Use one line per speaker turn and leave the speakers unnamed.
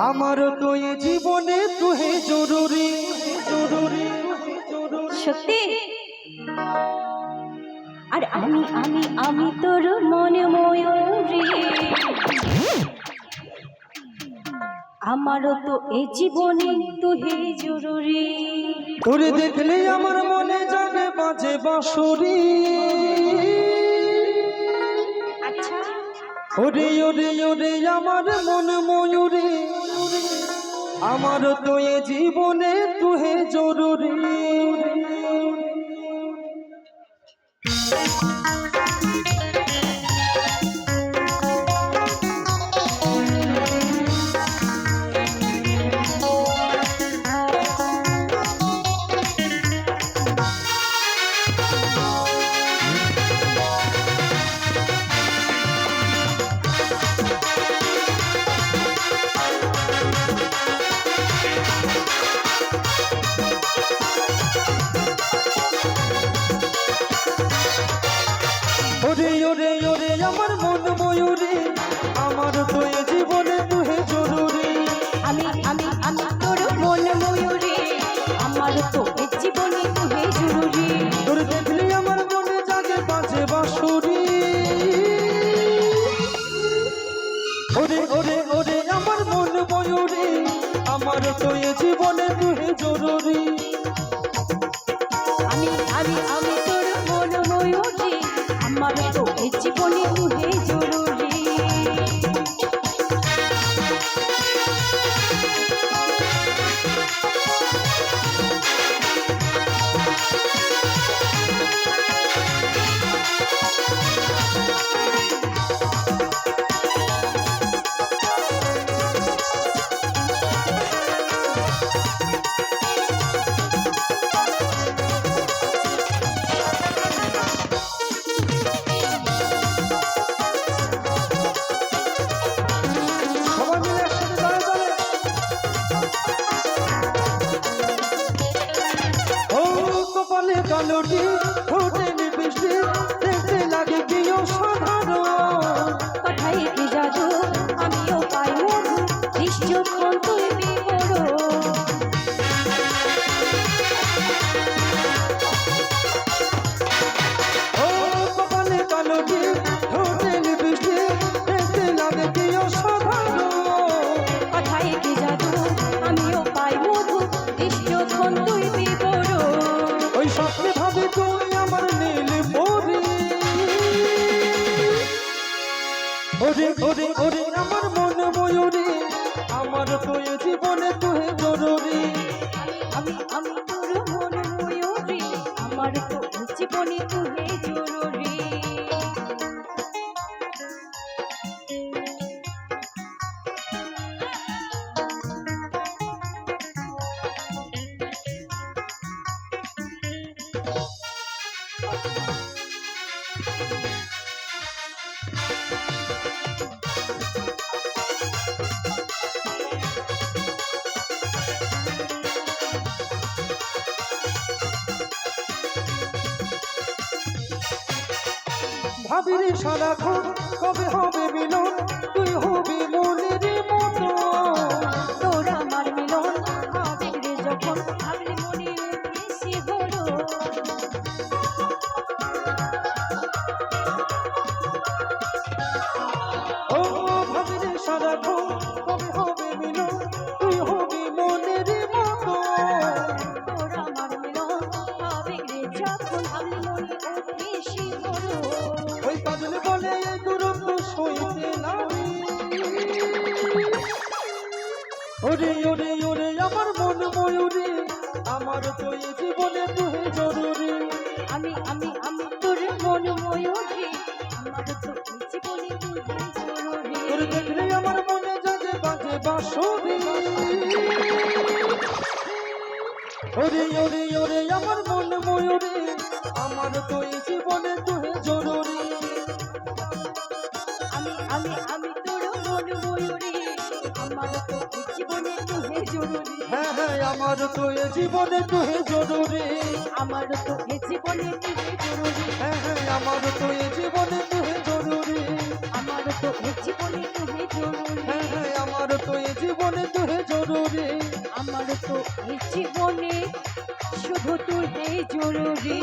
আমার তো এই জীবনে তুই জরুরি জরুরি
সত্যি। আর আমি আমি আমি তোর মনে ময়ূরী, আমারও তো এই জীবনে তুই জরুরি।
তোরে দেখলে আমার মনে জাগে বাজে বাঁশরি।
আচ্ছা
ওরে ওরে ওরে আমার মন ময়ূরী, আমার তো এ জীবনে তুই জরুরি। ওরে ওরে ওরে আমার মন ময়ূরী, আমার তো এ জীবনে তুই জরুরি।
আমি আমি আমি তোর মন ময়ূরী, আমারও তো এই জীবনে তুই জরুরি।
তোর দেখলে আমার মনে জাগে বাজে বাঁশরি। ওরে ওরে ওরে আমার মন ময়ূরী, আমার তো এ জীবনে তুই জরুরি।
আমি আমি আমি তোর মন ময়ূরী, আমারও তো এই জীবনে তুই জরুরি।
সবাই মিলে একসাথে গায়ে বলে, ও কপালে কালোটি ঠোঁটে বৃষ্টি, দেখতে লাগে কি অসাধারণ।
কথায় কি জাদু, আমিও পাই মধু, নিশ্চক্ষণ তুই বিবরণ।
ও কপালে কালোটি ঠোঁটে বৃষ্টি, দেখতে লাগে কি অসাধারণ।
কথায় কি জাদু, আমিও পাই মধু, নিশ্চক্ষণ তুই বিবরণ।
ওই স্বপ্নে ভাবে তুই আমার নীল পরি। ওরে ওরে ওরে আমার মন ময়ূরী, আমার তো এ জীবনে তুই জরুরি।
আমি আমি তোর মন ময়ূরী, আমার তো এই জীবনে তুই জরুরি।
ভাবিরে সারাক্ষণ কবে হবে মিলন, তুই হবি মনের মতো।
তোর আমার মিলন আবেগ রে যখন ভাবলে মনে বেশি হলো।
ও ভাবিরে সারাক্ষণ কবে হবে মিলন, তুই হবি মনের মতো।
তোর আমার মিলন আবেগ রে যখন ভাবলে মনে বেশি হলো।
ওই পাগল বলে এই দূরত্ব সইতে নামি। ওরে ওরে ওরে আমার মন ময়ূরী, আমার তো এই জীবনে তুই জরুরি।
আমি আমি আমি তোর মন ময়ূরী, আমার তো এই জীবনে তুই জরুরি।
তোর দেখলে আমার মনে জাগে বাজে বাঁশরি। ওরে ওরে ওরে আমার মন ময়ূরী, আমার তো এই জীবনে তুই জরুরি।
আমি আমি আমি তোর মন ময়ূরী, আমার তো এই জীবনে তুই জরুরি।
হ্যাঁ হ্যাঁ আমার তো এই জীবনে তুই জরুরি।
আমার তো এই জীবনে তুই জরুরি।
হ্যাঁ হ্যাঁ আমার তো এই জীবনে তুই জরুরি।
আমার তো এই জীবনে তুই জরুরি।
হ্যাঁ হ্যাঁ আমার তো এই জীবনে তুই জরুরি
আমার তো এই জীবনে শুধু তুই জরুরি।